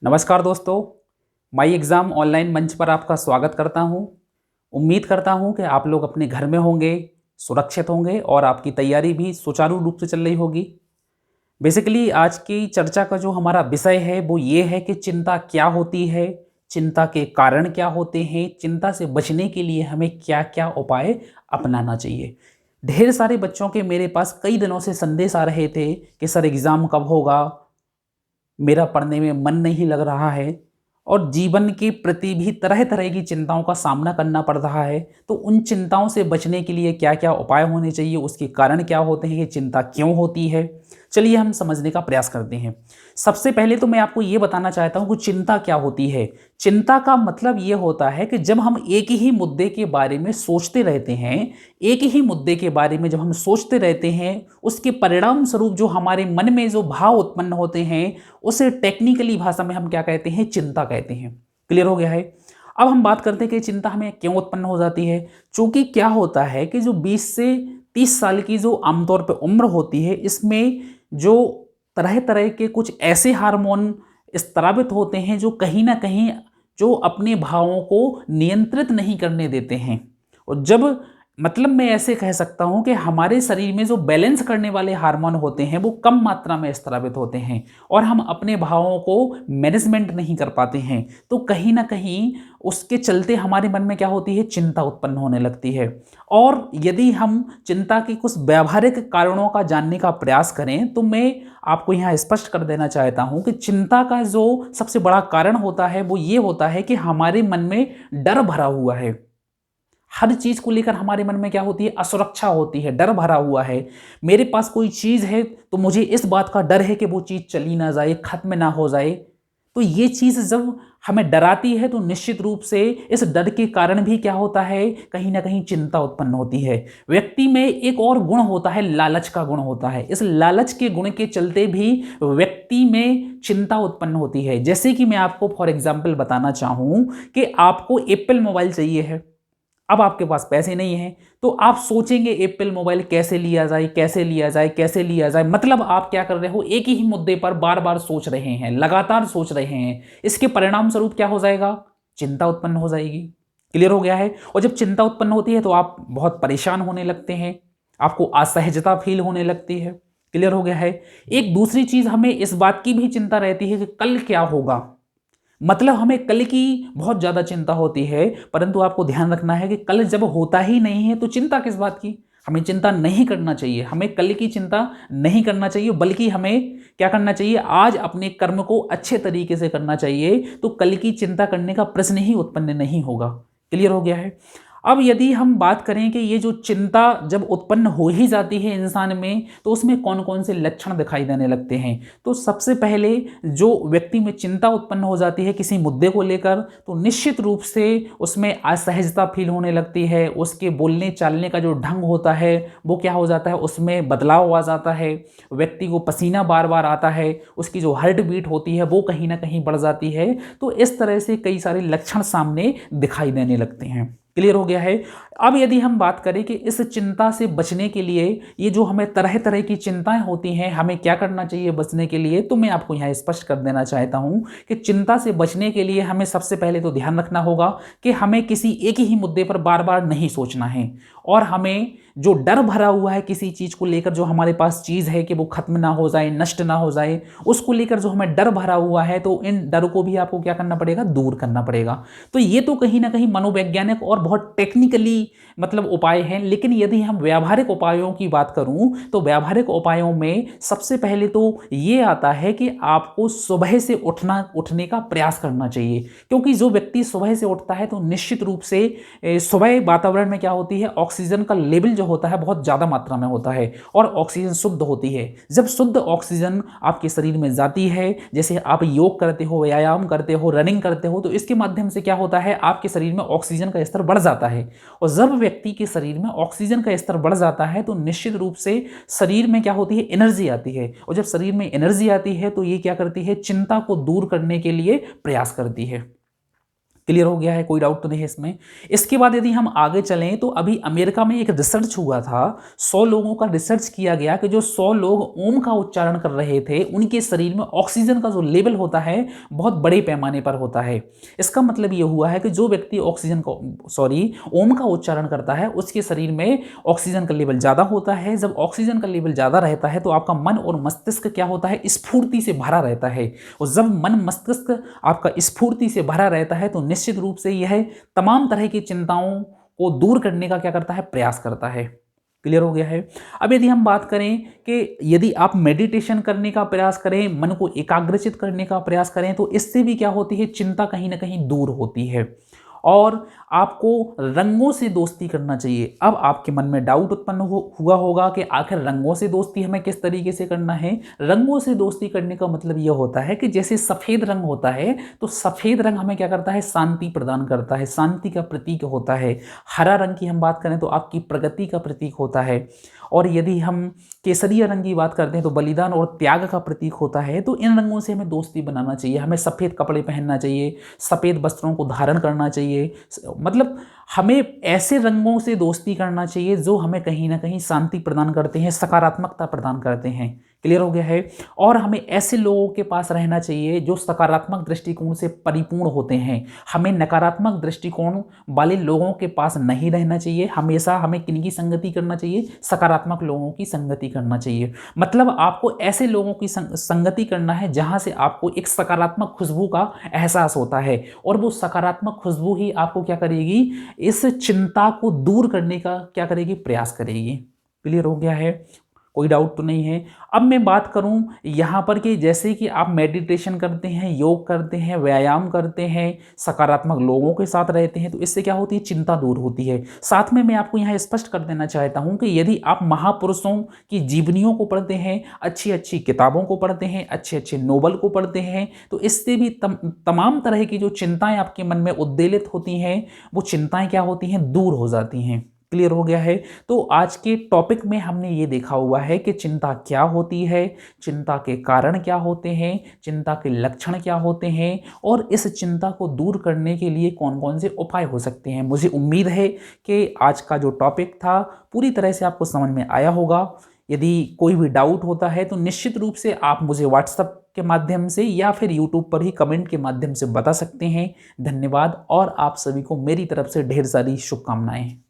नमस्कार दोस्तों, my exam online मंच पर आपका स्वागत करता हूं। उम्मीद करता हूं कि आप लोग अपने घर में होंगे, सुरक्षित होंगे और आपकी तैयारी भी सुचारू रूप से चल रही होगी। बेसिकली आज की चर्चा का जो हमारा विषय है वो ये है कि चिंता क्या होती है, चिंता के कारण क्या होते हैं, चिंता से बचने के लिए हमें क्या-क्या उपाय अपनाना चाहिए। ढेर सारे बच्चों के मेरे पास कई दिनों से संदेश आ रहे थे कि सर एग्ज़ाम कब होगा, मेरा पढ़ने में मन नहीं लग रहा है और जीवन के प्रति भी तरह तरह की चिंताओं का सामना करना पड़ रहा है। तो उन चिंताओं से बचने के लिए क्या क्या उपाय होने चाहिए, उसके कारण क्या होते हैं, ये चिंता क्यों होती है, चलिए हम समझने का प्रयास करते हैं। सबसे पहले तो मैं आपको ये बताना चाहता हूँ कि चिंता क्या होती है। चिंता का मतलब ये होता है कि जब हम एक ही मुद्दे के बारे में सोचते रहते हैं, एक ही मुद्दे के बारे में जब हम सोचते रहते हैं, उसके परिणाम स्वरूप जो हमारे मन में जो भाव उत्पन्न होते हैं, उसे टेक्निकली भाषा में हम क्या कहते हैं, चिंता कहते हैं। क्लियर हो गया है। अब हम बात करते हैं कि चिंता हमें क्यों उत्पन्न हो जाती है। चूंकि क्या होता है कि जो 20 से 30 साल की जो आमतौर पर उम्र होती है, इसमें जो तरह तरह के कुछ ऐसे हार्मोन स्रावित होते हैं जो कहीं ना कहीं जो अपने भावों को नियंत्रित नहीं करने देते हैं। और जब मतलब मैं ऐसे कह सकता हूं कि हमारे शरीर में जो बैलेंस करने वाले हार्मोन होते हैं वो कम मात्रा में स्रावित होते हैं और हम अपने भावों को मैनेजमेंट नहीं कर पाते हैं, तो कहीं ना कहीं उसके चलते हमारे मन में क्या होती है, चिंता उत्पन्न होने लगती है। और यदि हम चिंता के कुछ व्यावहारिक कारणों का जानने का प्रयास करें तो मैं आपको यहाँ स्पष्ट कर देना चाहता हूँ कि चिंता का जो सबसे बड़ा कारण होता है वो ये होता है कि हमारे मन में डर भरा हुआ है। हर चीज को लेकर हमारे मन में क्या होती है, असुरक्षा होती है, डर भरा हुआ है। मेरे पास कोई चीज है तो मुझे इस बात का डर है कि वो चीज चली ना जाए, खत्म ना हो जाए। तो ये चीज जब हमें डराती है तो निश्चित रूप से इस डर के कारण भी क्या होता है, कहीं ना कहीं चिंता उत्पन्न होती है। व्यक्ति में एक और गुण होता है, लालच का गुण होता है। इस लालच के गुण के चलते भी व्यक्ति में चिंता उत्पन्न होती है। जैसे कि मैं आपको फॉर एग्जाम्पल बताना चाहूं कि आपको एप्पल मोबाइल चाहिए है, अब आपके पास पैसे नहीं हैं, तो आप सोचेंगे एप्पल मोबाइल कैसे लिया जाए, कैसे लिया जाए, कैसे लिया जाए। मतलब आप क्या कर रहे हो, एक ही मुद्दे पर बार बार सोच रहे हैं, लगातार सोच रहे हैं। इसके परिणाम स्वरूप क्या हो जाएगा, चिंता उत्पन्न हो जाएगी। क्लियर हो गया है। और जब चिंता उत्पन्न होती है तो आप बहुत परेशान होने लगते हैं, आपको असहजता फील होने लगती है। क्लियर हो गया है। एक दूसरी चीज हमें इस बात की भी चिंता रहती है कि कल क्या होगा। मतलब हमें कल की बहुत ज़्यादा चिंता होती है, परंतु आपको ध्यान रखना है कि कल जब होता ही नहीं है तो चिंता किस बात की। हमें चिंता नहीं करना चाहिए, हमें कल की चिंता नहीं करना चाहिए, बल्कि हमें क्या करना चाहिए, आज अपने कर्म को अच्छे तरीके से करना चाहिए, तो कल की चिंता करने का प्रश्न ही उत्पन्न नहीं होगा। क्लियर हो गया है। अब यदि हम बात करें कि ये जो चिंता जब उत्पन्न हो ही जाती है इंसान में, तो उसमें कौन कौन से लक्षण दिखाई देने लगते हैं। तो सबसे पहले जो व्यक्ति में चिंता उत्पन्न हो जाती है किसी मुद्दे को लेकर, तो निश्चित रूप से उसमें असहजता फील होने लगती है। उसके बोलने चालने का जो ढंग होता है वो क्या हो जाता है, उसमें बदलाव आ जाता है। व्यक्ति को पसीना बार बार आता है, उसकी जो हार्ट बीट होती है वो कहीं ना कहीं बढ़ जाती है। तो इस तरह से कई सारे लक्षण सामने दिखाई देने लगते हैं। क्लियर हो गया है। अब यदि हम बात करें कि इस चिंता से बचने के लिए, ये जो हमें तरह तरह की चिंताएं होती हैं, हमें क्या करना चाहिए बचने के लिए, तो मैं आपको यहाँ स्पष्ट कर देना चाहता हूं कि चिंता से बचने के लिए हमें सबसे पहले तो ध्यान रखना होगा कि हमें किसी एक ही मुद्दे पर बार बार नहीं सोचना है। और हमें जो डर भरा हुआ है किसी चीज को लेकर, जो हमारे पास चीज है कि वो खत्म ना हो जाए, नष्ट ना हो जाए, उसको लेकर जो हमें डर भरा हुआ है, तो इन डर को भी आपको क्या करना पड़ेगा, दूर करना पड़ेगा। तो ये तो कहीं ना कहीं मनोवैज्ञानिक और बहुत टेक्निकली मतलब उपाय हैं। लेकिन यदि हम व्यावहारिक उपायों की बात करूं तो व्यावहारिक उपायों में सबसे पहले तो ये आता है कि आपको सुबह से उठने का प्रयास करना चाहिए। क्योंकि जो व्यक्ति सुबह से उठता है तो निश्चित रूप से सुबह वातावरण में क्या होती है, ऑक्सीजन का लेवल जो होता है बहुत ज़्यादा मात्रा में होता है और ऑक्सीजन शुद्ध होती है। जब शुद्ध ऑक्सीजन आपके शरीर में जाती है, जैसे आप योग करते हो, व्यायाम करते हो, रनिंग करते हो, तो इसके माध्यम से क्या होता है, आपके शरीर में ऑक्सीजन का स्तर बढ़ जाता है। और जब व्यक्ति के शरीर में ऑक्सीजन का स्तर बढ़ जाता है तो निश्चित रूप से शरीर में क्या होती है, एनर्जी आती है। और जब शरीर में एनर्जी आती है तो ये क्या करती है, चिंता को दूर करने के लिए प्रयास करती है। क्लियर हो गया है, कोई डाउट तो नहीं है इसमें। इसके बाद यदि हम आगे चलें तो अभी अमेरिका में एक रिसर्च हुआ था, 100 लोगों का रिसर्च किया गया कि जो 100 लोग ओम का उच्चारण कर रहे थे उनके शरीर में ऑक्सीजन का जो लेवल होता है बहुत बड़े पैमाने पर होता है। इसका मतलब ये हुआ है कि जो व्यक्ति ओम का उच्चारण करता है उसके शरीर में ऑक्सीजन का लेवल ज़्यादा होता है। जब ऑक्सीजन का लेवल ज़्यादा रहता है तो आपका मन और मस्तिष्क क्या होता है, स्फूर्ति से भरा रहता है। और जब मन मस्तिष्क आपका स्फूर्ति से भरा रहता है तो निश्चित रूप से यह तमाम तरह की चिंताओं को दूर करने का क्या करता है, प्रयास करता है। क्लियर हो गया है। अब यदि हम बात करें कि यदि आप मेडिटेशन करने का प्रयास करें, मन को एकाग्रचित करने का प्रयास करें, तो इससे भी क्या होती है, चिंता कहीं ना कहीं दूर होती है। और आपको रंगों से दोस्ती करना चाहिए। अब आपके मन में डाउट उत्पन्न हुआ होगा कि आखिर रंगों से दोस्ती हमें किस तरीके से करना है। रंगों से दोस्ती करने का मतलब यह होता है कि जैसे सफ़ेद रंग होता है तो सफ़ेद रंग हमें क्या करता है, शांति प्रदान करता है, शांति का प्रतीक होता है। हरा रंग की हम बात करें तो आपकी प्रगति का प्रतीक होता है। और यदि हम केसरिया रंग की बात करते हैं तो बलिदान और त्याग का प्रतीक होता है। तो इन रंगों से हमें दोस्ती बनाना चाहिए। हमें सफ़ेद कपड़े पहनना चाहिए, सफ़ेद वस्त्रों को धारण करना चाहिए। मतलब हमें ऐसे रंगों से दोस्ती करना चाहिए जो हमें कहीं ना कहीं शांति प्रदान करते हैं, सकारात्मकता प्रदान करते हैं। क्लियर हो गया है। और हमें ऐसे लोगों के पास रहना चाहिए जो सकारात्मक दृष्टिकोण से परिपूर्ण होते हैं। हमें नकारात्मक दृष्टिकोण वाले लोगों के पास नहीं रहना चाहिए। हमेशा हमें किनकी संगति करना चाहिए, सकारात्मक लोगों की संगति करना चाहिए। मतलब आपको ऐसे लोगों की संगति करना है जहां से आपको एक सकारात्मक खुशबू का एहसास होता है, और वो सकारात्मक खुशबू ही आपको क्या करेगी, इस चिंता को दूर करने का क्या करेगी, प्रयास करेगी। क्लियर हो गया है, कोई डाउट तो नहीं है। अब मैं बात करूं यहाँ पर कि जैसे कि आप मेडिटेशन करते हैं, योग करते हैं, व्यायाम करते हैं, सकारात्मक लोगों के साथ रहते हैं, तो इससे क्या होती है, चिंता दूर होती है। साथ में मैं आपको यहाँ स्पष्ट कर देना चाहता हूँ कि यदि आप महापुरुषों की जीवनियों को पढ़ते हैं, अच्छी अच्छी किताबों को पढ़ते हैं, अच्छे अच्छे नोवेल को पढ़ते हैं, तो इससे भी तमाम तरह की जो चिंताएँ आपके मन में उद्वेलित होती हैं, वो चिंताएँ क्या होती हैं, दूर हो जाती हैं। क्लियर हो गया है। तो आज के टॉपिक में हमने ये देखा हुआ है कि चिंता क्या होती है, चिंता के कारण क्या होते हैं, चिंता के लक्षण क्या होते हैं, और इस चिंता को दूर करने के लिए कौन कौन से उपाय हो सकते हैं। मुझे उम्मीद है कि आज का जो टॉपिक था पूरी तरह से आपको समझ में आया होगा। यदि कोई भी डाउट होता है तो निश्चित रूप से आप मुझे व्हाट्सएप के माध्यम से या फिर यूट्यूब पर ही कमेंट के माध्यम से बता सकते हैं। धन्यवाद, और आप सभी को मेरी तरफ से ढेर सारी शुभकामनाएं।